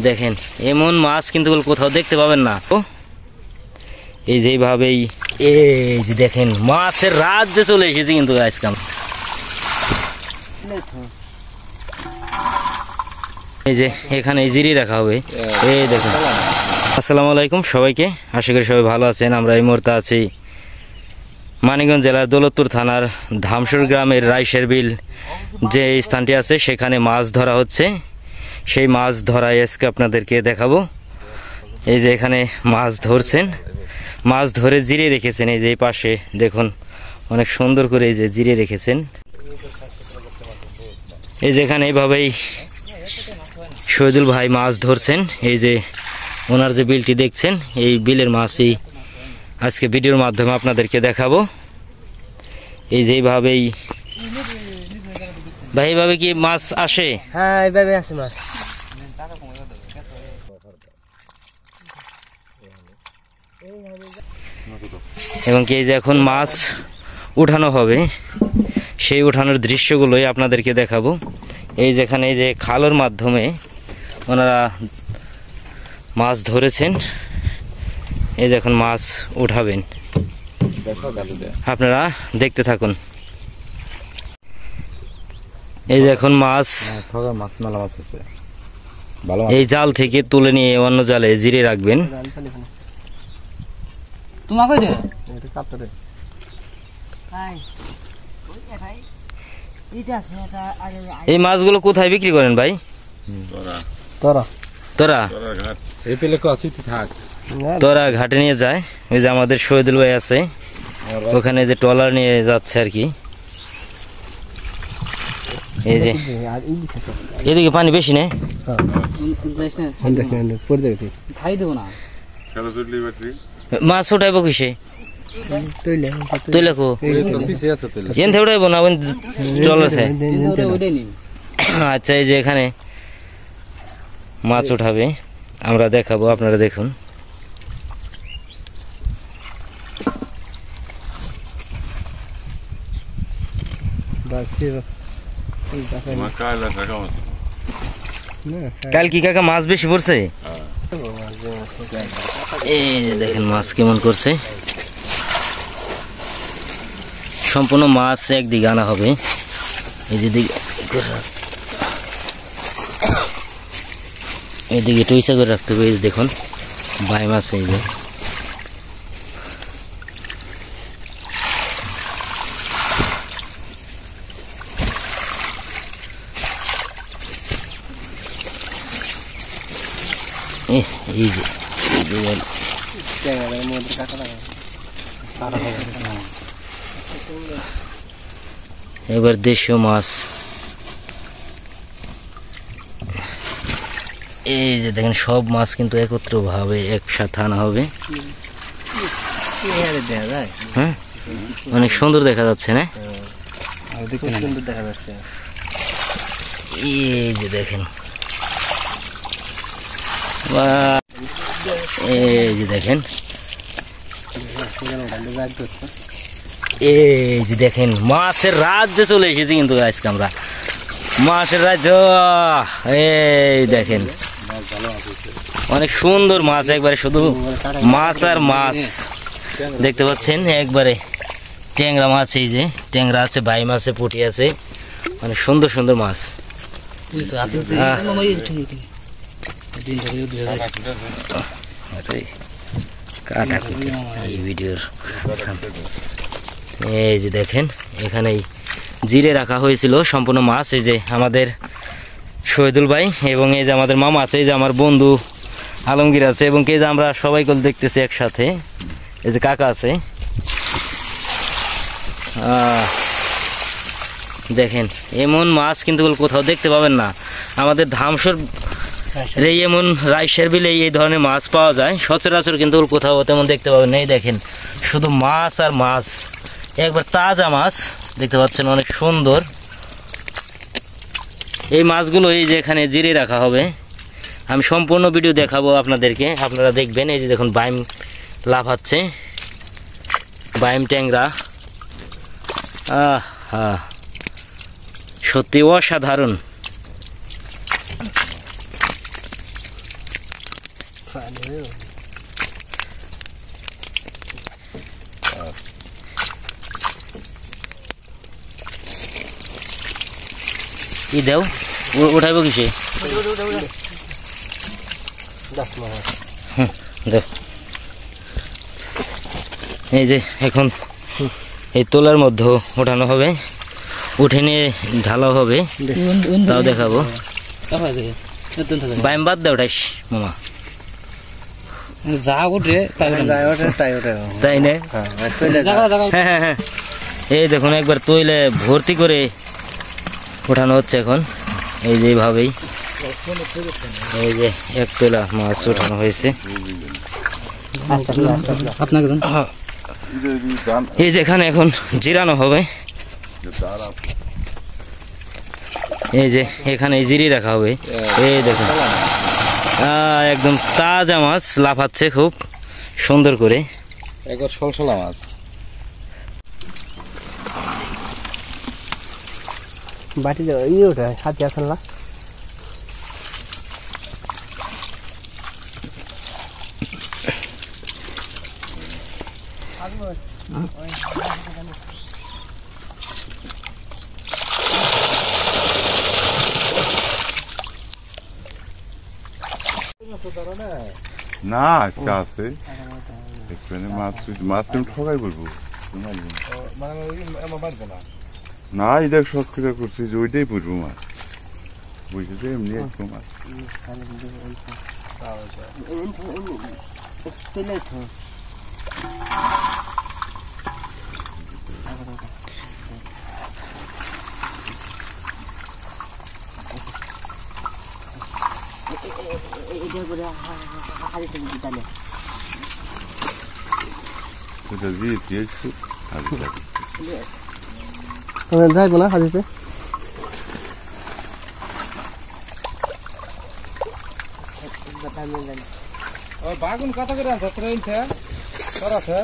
দেখেন এমন মাছ কিন্তু কোথাও দেখতে পাবেন না। এই যেভাবেই এই যে দেখেন মাছের রাজ্যে চলে এসেছি কিন্তু আজকে। এই যে এখানে জিরি রাখা হবে। এই দেখুন, আসসালামু আলাইকুম সবাইকে, আশা করি সবাই ভালো আছেন। আমরা এই মুহূর্তে আছি মানিকগঞ্জ জেলার দৌলতপুর থানার ধামসুর গ্রামের রাইশের বিল যে স্থানটি আছে, সেখানে মাছ ধরা হচ্ছে। সেই মাছ ধরাই আজকে আপনাদেরকে দেখাবো। এই যে এখানে মাছ ধরছেন, মাছ ধরে জিরে রেখেছেন। এই যে এই পাশে দেখুন অনেক সুন্দর করে এই যে জিরে রেখেছেন। এই যে এখানে এইভাবেই শহীদুল ভাই মাছ ধরছেন। এই যে ওনার যে বিলটি দেখছেন, এই বিলের মাছই আজকে ভিডিওর মাধ্যমে আপনাদেরকে দেখাবো। এই যে এইভাবেই ভাই, এইভাবে কি মাছ আসে? হ্যাঁ, এইভাবে আসে মাছ। এবং কি এই যে এখন মাছ উঠানো হবে, সেই উঠানোর দৃশ্যগুলোই আপনাদেরকে দেখাবো। এই যেখানে এই যে খালের মাধ্যমে ওনারা মাছ ধরেছেন, এই যে এখন মাছ উঠাবেন, আপনারা দেখতে থাকুন। এই যে এখন মাছ এই জাল থেকে তুলে নিয়ে অন্য জালে জিরে রাখবেন। এই মাছগুলো কোথায় বিক্রি করেন ভাই? তোরা ঘাটে নিয়ে যায়। ওই যে আমাদের শহীদুল ভাই আছে, ওখানে যে ট্রলার নিয়ে যাচ্ছে আর কি। এই যে এদিকে পানি বেশি নেই, মাছ উঠাইব কিসে? উঠাইব না চলেছে। আচ্ছা, এই যে এখানে মাছ উঠাবে, আমরা দেখাবো, আপনারা দেখুন। কাল কি কাকা মাছ বেশি পড়ছে? এই যে দেখেন মাছ কেমন করছে। সম্পূর্ণ মাছ একদিকে আনা হবে। এই যে এদিকে টুইসা করে রাখতে হবে। এই যে দেখুন বাই মাছ, এই যে এবার দেশীয় মাছ। এই যে দেখেন সব মাছ কিন্তু একত্র ভাবে একসাথে আনা হবে। হ্যাঁ, অনেক সুন্দর দেখা যাচ্ছে না? এই যে দেখেন, এই যে দেখেন, এই যে দেখেন মাছের রাজ্যে চলে এসেছি কিন্তু আজকে আমরা, মাছের রাজ্য। এই দেখেন অনেক সুন্দর মাছ, একবারে শুধু মাছ আর মাছ দেখতে পাচ্ছেন। একবারে ট্যাংরা মাছ, এই যে ট্যাংরা আছে, বাই মাছ আছে, পুঁটি আছে, অনেক সুন্দর সুন্দর মাছ। এই ভিডিওর এই যে দেখেন এখানেই জিরে রাখা হয়েছিল সম্পূর্ণ মাছ। এই যে আমাদের শহীদুল ভাই এবং এই যে আমাদের মামা আছে, এই যে আমার বন্ধু আলমগীর আছে, এবং এই যে আমরা সবাই কল দেখতেছি একসাথে। এই যে কাকা আছে, দেখেন এমন মাছ কিন্তু কোথাও দেখতে পাবেন না। আমাদের ধামসুর এমন রাইশের বিলে এই ধরনের মাছ পাওয়া যায়, সচরাচর কিন্তু কোথাও তেমন দেখতে পাবেন না। এই দেখেন শুধু মাছ আর মাছ, একবার তাজা মাছ দেখতে পাচ্ছেন, অনেক সুন্দর। এই মাছগুলো এই যে এখানে জিরে রাখা হবে। আমি সম্পূর্ণ ভিডিও দেখাবো আপনাদেরকে, আপনারা দেখবেন। এই যে দেখুন বাইম লাফাচ্ছে, বাইম ট্যাংরা। সত্যি অসাধারণ। ই দেও উঠাইব কিসে দেও এই যে এখন এই তোলার মধ্যে ওঠানো হবে উঠে নিয়ে ঢালা হবে তাও দেখাবো বাইম বাদ দেও ওটাইস মামা যা ওঠে তাই না হ্যাঁ হ্যাঁ এই দেখুন একবার তৈলে ভর্তি করে ওঠানো হচ্ছে এখন এই যে এইভাবেই এই যে এক তোলা মাছ ওঠানো হয়েছে আপনাকে এই যে এখানে এখন জিরানো হবে এই যে এখানে জিরি রাখা হবে এই দেখুন একদম তাজা মাছ লাফাচ্ছে খুব সুন্দর করে একবার সলসলা মাছ বাটি দাও ইয়ে ওটা হাতে আসল না না আজকে আছে এখানে মাছ মাছ তুমি ঠকাই বলবো না এই দেখ শখ করে করছি যে ওইটাই বুঝবো মাছ বুঝেছে এমনি একটু মাছ এটা দিয়েছি একটু যাইবো না হাজিতে বাগুন কত করে আনছ ট্রেনতে তোর আছে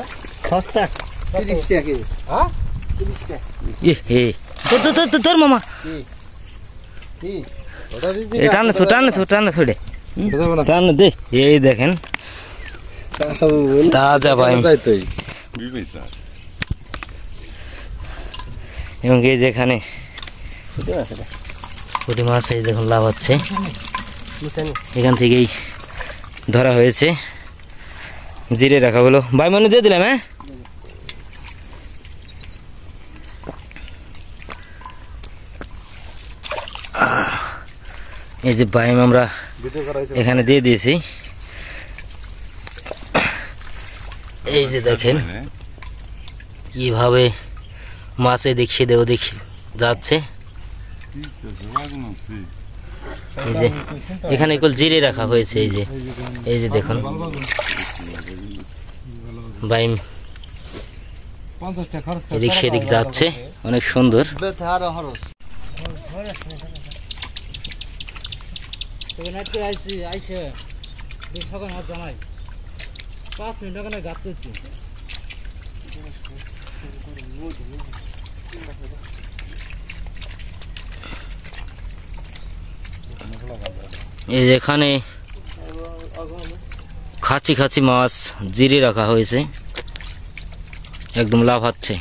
সস্তা 30 টাকা কেজি হ্যাঁ 30 টাকা তোর মামা কি ওটা রিজি টানে ছোড়ে টানে দে এই দেখেন তাজা ভাই যাইতই এবং এই যেখানে পুঁটি মাছ এই দেখুন লাভ হচ্ছে এখান থেকেই ধরা হয়েছে জিরে রাখা হলো ভাই মনে দিয়ে দিলাম হ্যাঁ এই যে বাইম আমরা এখানে দিয়ে দিয়েছি এই যে দেখেন কিভাবে মাছে দেখি যাচ্ছে এই যে এখানে কেবল জিরে রাখা হয়েছে এই যে দেখুন বাইম 50 টাকা খরচ এদিক সেদিক যাচ্ছে অনেক সুন্দর আইসে সকাল হাত জানাই 5 মিনিট ওখানে গাছ করছি এই যেখানে খাঁচি মাছ জিরে রাখা হয়েছে একদম লাভ হচ্ছে